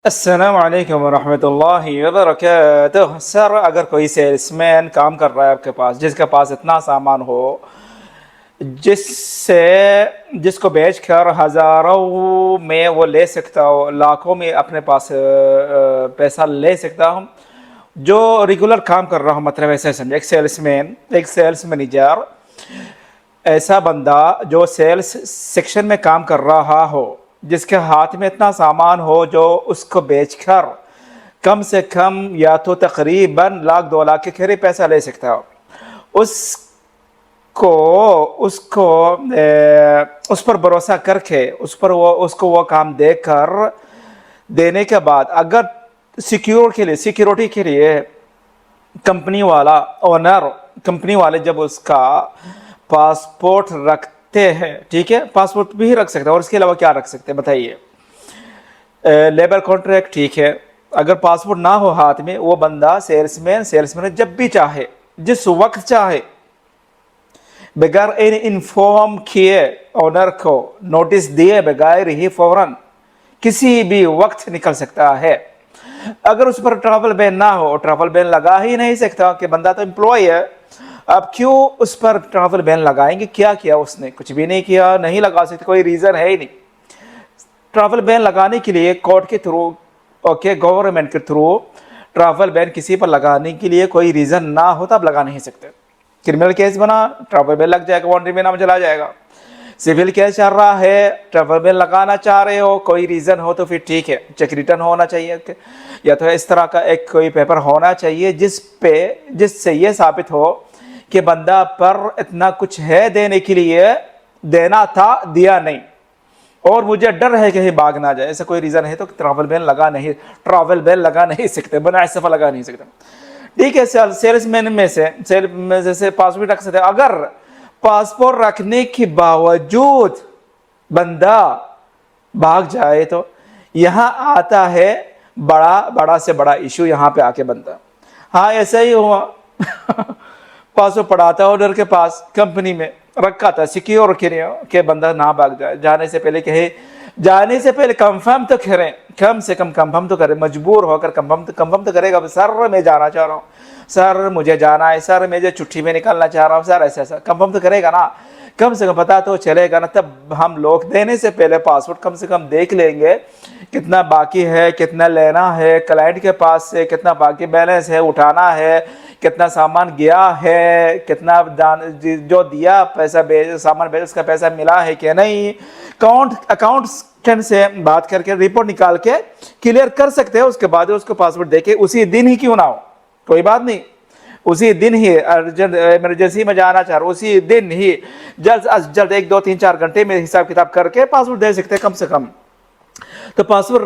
अस्सलाम वालेकुम रहमतुल्लाहि व बरकातुह। सर, अगर कोई सेल्समैन काम कर रहा है आपके पास, जिसके पास इतना सामान हो जिसको बेच कर हज़ारों में वो ले सकता हो, लाखों में अपने पास पैसा ले सकता हूँ, जो रेगुलर काम कर रहा हूँ, मतलब ऐसे समझे एक सेल्समैन, एक सेल्स मैनेजर, ऐसा बंदा जो सेल्स सेक्शन में काम कर रहा हो, जिसके हाथ में इतना सामान हो जो उसको बेचकर कम से कम या तो तकरीबन लाख 2 लाख के करीब पैसा ले सकता हो, उसको उसको उस पर भरोसा करके उसको वो काम देने के बाद, अगर सिक्योरिटी के लिए कंपनी वाला ओनर, कंपनी वाले जब उसका पासपोर्ट रखते हैं, ठीक है, पासपोर्ट भी रख सकते हैं, और इसके अलावा क्या रख सकते हैं बताइए, लेबर कॉन्ट्रैक्ट, ठीक है। अगर पासपोर्ट ना हो हाथ में, वो बंदा सेल्समैन जब भी चाहे, जिस वक्त चाहे, बगैर इन्फॉर्म किए, ओनर को नोटिस दिए बगैर ही फौरन किसी भी वक्त निकल सकता है। अगर उस पर ट्रैवल बैन ना हो, ट्रैवल बैन लगा ही नहीं सकता कि बंदा तो एम्प्लॉय है, अब क्यों उस पर ट्रैवल बैन लगाएंगे? क्या किया उसने? कुछ भी नहीं किया, नहीं लगा सकते, कोई रीज़न है ही नहीं। ट्रैवल बैन लगाने के लिए कोर्ट के थ्रू, ओके, गवर्नमेंट के थ्रू ट्रैवल बैन किसी पर लगाने के लिए कोई रीज़न ना हो तब लगा नहीं सकते। क्रिमिनल केस बना, ट्रैवल बैन लग जाएगा, वारंटी में नाम चला जाएगा। सिविल केस चल रहा है, ट्रैवल बैन लगाना चाह रहे हो, कोई रीज़न हो तो फिर ठीक है, चेक रिटर्न होना चाहिए, या तो इस तरह का एक कोई पेपर होना चाहिए जिससे ये साबित हो कि बंदा पर इतना कुछ है देने के लिए, देना था, दिया नहीं, और मुझे डर है कि भाग ना जाए। ऐसा कोई रीज़न है तो ट्रैवल बैन लगा नहीं सकते, बना सफ़ा लगा नहीं सकते, ठीक है। सेल्समैन में से पासपोर्ट रख सकते। अगर पासपोर्ट रखने के बावजूद बंदा भाग जाए तो यहाँ आता है बड़ा से बड़ा इशू, यहाँ पे आके बनता। हाँ, ऐसा ही हुआ। पासपोर्ट पड़ा था ऑर्डर के पास, कंपनी में रखा था सिक्योर के बंदा ना भाग जाए। जाने से पहले कंफर्म तो करें, कम से कम कंफर्म तो करें, मजबूर होकर कंफर्म तो करेगा। सर, मैं जाना चाह रहा हूँ, सर मुझे जाना है, सर मुझे छुट्टी में निकलना चाह रहा हूँ, सर ऐसा कंफर्म तो करेगा ना, कम से कम पता तो चलेगा ना। तब हम लोग देने से पहले पासपोर्ट कम से कम देख लेंगे, कितना बाकी है, कितना लेना है, क्लाइंट के पास से कितना बाकी बैलेंस है, उठाना है, कितना सामान गया है, कितना जो दिया पैसा सामान बेच उसका पैसा मिला है कि नहीं, अकाउंटेंट से बात करके रिपोर्ट निकाल के क्लियर कर सकते हैं। उसके बाद उसको पासपोर्ट देके उसी दिन ही क्यों ना हो, कोई बात नहीं, उसी दिन ही अर्जेंट इमरजेंसी में जाना चाह रहा हूँ, उसी दिन ही जल्द अज जल्द 1 2 3 4 घंटे में हिसाब किताब करके पासपोर्ट दे सकते हैं कम से कम। तो पासपोर्ट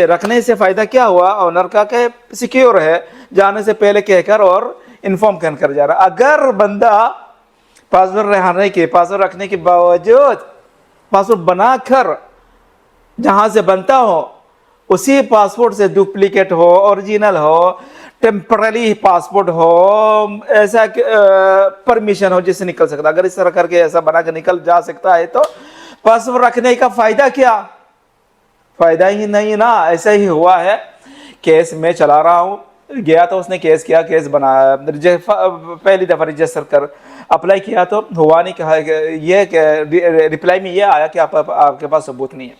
रखने से फायदा क्या हुआ? ओनर का के सिक्योर है, जाने से पहले कहकर और इन्फॉर्म कर जा रहा। अगर बंदा पासपोर्ट रखने के बावजूद पासपोर्ट बनाकर जहां से बनता हो उसी पासपोर्ट से डुप्लीकेट हो, ओरिजिनल हो, टेम्पररी पासपोर्ट हो, ऐसा परमिशन हो जिससे निकल सकता, अगर इस तरह करके ऐसा बना कर निकल जा सकता है तो पासपोर्ट रखने का फायदा क्या? फायदा ही नहीं ना। ऐसा ही हुआ है, केस में चला रहा हूँ, गया तो उसने केस किया, केस बनाया, पहली दफ़ा रजिस्टर कर अप्लाई किया तो हुआ नहीं। कहा ये रिप्लाई में ये आया कि आपके पास सबूत नहीं है,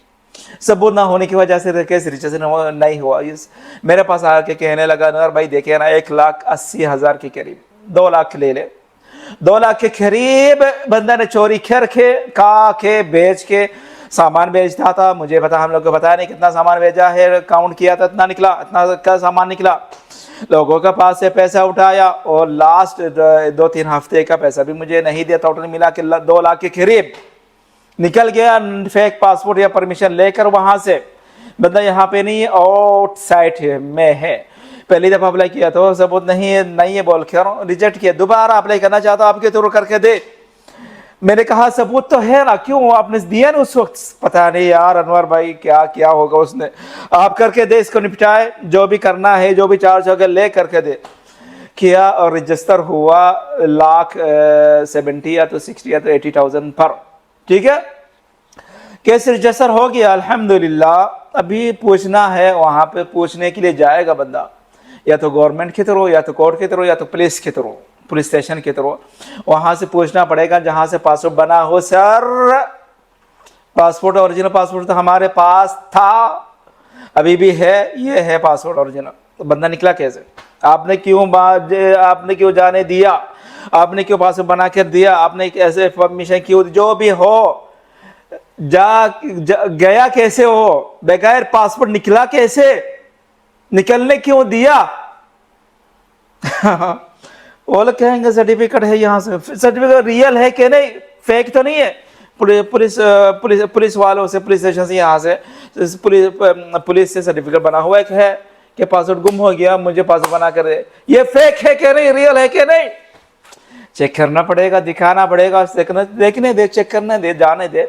सबूत ना होने की वजह से केस रजिस्टर नहीं हुआ। मेरे पास आके कहने लगा, नर भाई देखे ना, 1,80,000 के करीब, 2 लाख ले ले, 2 लाख के करीब बंदा ने चोरी करके बेच के सामान बेचता था। मुझे पता, हम लोग को पता नहीं कितना सामान बेचा है, काउंट किया था, इतना निकला, इतना का सामान निकला, लोगों के पास से पैसा उठाया, और लास्ट 2-3 हफ्ते का पैसा भी मुझे नहीं दिया, टोटल मिला के 2 लाख के करीब निकल गया, फेक पासपोर्ट या परमिशन लेकर। वहां से बंदा यहाँ पे नहीं, आउटसाइड में है। पहली दफा अप्लाई किया तो सबूत नहीं है बोल कर रिजेक्ट किया, दोबारा अप्लाई करना चाहता आपके थ्रू करके दे। मैंने कहा सबूत तो है ना, क्यों आपने दिया ना उस वक्त? पता नहीं यार अनवर भाई क्या क्या होगा, उसने आप करके दे, इसको निपटाए, जो भी करना है, जो भी चार्ज होगा ले करके दे। किया और रजिस्टर हुआ, $1,70,000 या तो 60 या तो 80,000 पर, ठीक है, केस रजिस्टर हो गया अल्हम्दुलिल्लाह। अभी पूछना है, वहाँ पे पूछने के लिए जाएगा बंदा, या तो गवर्नमेंट के थ्रू, या तो कोर्ट के थ्रू, या तो पुलिस के थ्रू, पुलिस स्टेशन के थ्रू। वहाँ से पूछना पड़ेगा जहाँ से पासपोर्ट बना हो। सर पासपोर्ट, ओरिजिनल पासपोर्ट तो हमारे पास था, अभी भी है, ये है पासपोर्ट ओरिजिनल। तो बंदा निकला कैसे? आपने क्यों जाने दिया? आपने क्यों पासपोर्ट बना कर दिया? आपने ऐसे परमिशन क्यों? जो भी हो, गया कैसे हो? बगैर पासपोर्ट निकला कैसे? निकलने क्यों दिया? वो लोग कहेंगे सर्टिफिकेट है यहाँ से। सर्टिफिकेट रियल है कि नहीं, फेक तो नहीं है? पुलिस वालों से, पुलिस स्टेशन से, यहाँ से पुलिस से सर्टिफिकेट बना हुआ एक है कि पासपोर्ट गुम हो गया, मुझे पासपोर्ट बना कर दे। ये फेक है कि नहीं, रियल है कि नहीं? चेक करना पड़ेगा, दिखाना पड़ेगा, देखने दे, चेक करने दे, जाने दे।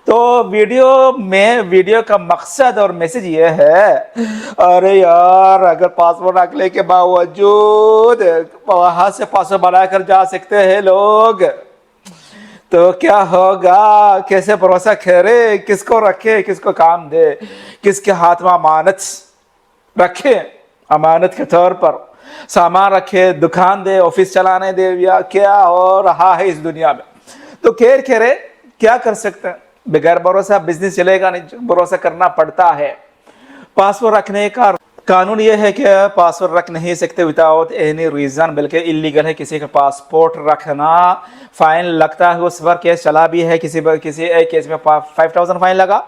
तो वीडियो का मकसद और मैसेज ये है, अरे यार अगर पासपोर्ट रखने के बावजूद वहां से पासपोर्ट बनाकर जा सकते हैं लोग, तो क्या होगा? कैसे भरोसा करे? किसको रखे, किसको काम दे, किसके हाथ में अमानत रखे? अमानत के तौर पर सामान रखे, दुकान दे, ऑफिस चलाने दे, या क्या हो रहा है इस दुनिया में? तो खैर क्या कर सकते हैं? बगैर भरोसा बिजनेस चलेगा नहीं, भरोसा करना पड़ता है। पासपोर्ट रखने का कानून ये है कि पासपोर्ट रख नहीं सकते विदाउट एनी रीजन, बल्कि इलीगल है किसी का पासपोर्ट रखना। फाइन लगता है। उस पर केस चला भी है, किसी एक केस में 5000 फाइन लगा,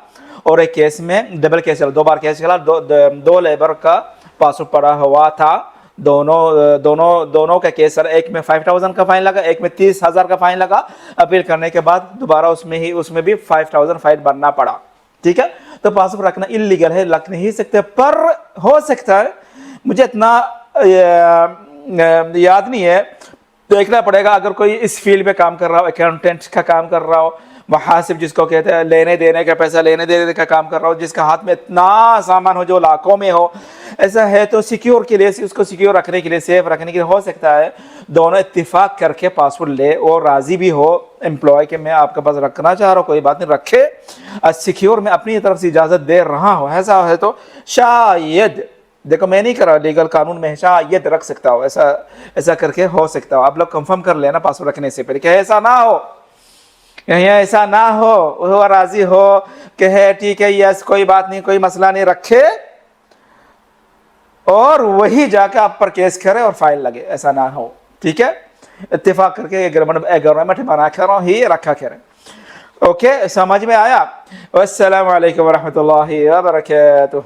और एक केस में डबल केस चला, 2 बार केस चला। दो लेबर का पासपोर्ट पड़ा हुआ था, दोनों का केस सर, एक में 5000 का फाइन लगा, एक में 30,000 का फाइन लगा। अपील करने के बाद दोबारा उसमें भी 5000 फाइन भरना पड़ा। ठीक है, तो पासपोर्ट रखना इलीगल है, रख नहीं सकते। पर हो सकता है, मुझे इतना याद नहीं है, देखना पड़ेगा। अगर कोई इस फील्ड में काम कर रहा हो, अकाउंटेंट का काम कर रहा हो, मुहासिब जिसको कहते हैं, लेने देने का पैसा लेने देने का काम कर रहा हो, जिसका हाथ में इतना सामान हो जो लाखों में हो, ऐसा है तो सिक्योर के लिए, उसको सिक्योर रखने के लिए, सेफ रखने के लिए हो सकता है दोनों इत्तेफाक करके पासपोर्ट ले, और राजी भी हो एम्प्लॉय के मैं आपके पास रखना चाह रहा हूँ, कोई बात नहीं, रखे। सिक्योर में अपनी तरफ से इजाजत दे रहा हूँ, ऐसा है तो शायद, देखो मैं नहीं कर रहा, लीगल कानून में शायद रख सकता हो, ऐसा करके हो सकता हो। आप लोग कंफर्म कर लेना पासपोर्ट रखने से पहले, कि ऐसा ना हो, कहीं ऐसा ना हो, वो राजी हो कि है ठीक है, यस कोई बात नहीं, कोई मसला नहीं, रखे और वही जाके आप पर केस करे और फाइल लगे, ऐसा ना हो। ठीक है, इत्तेफाक करके गवर्नमेंट बना कर ही रखा करें। ओके, समझ में आया? अस्सलाम वालेकुम रहमतुल्लाहि व बरकातुहू।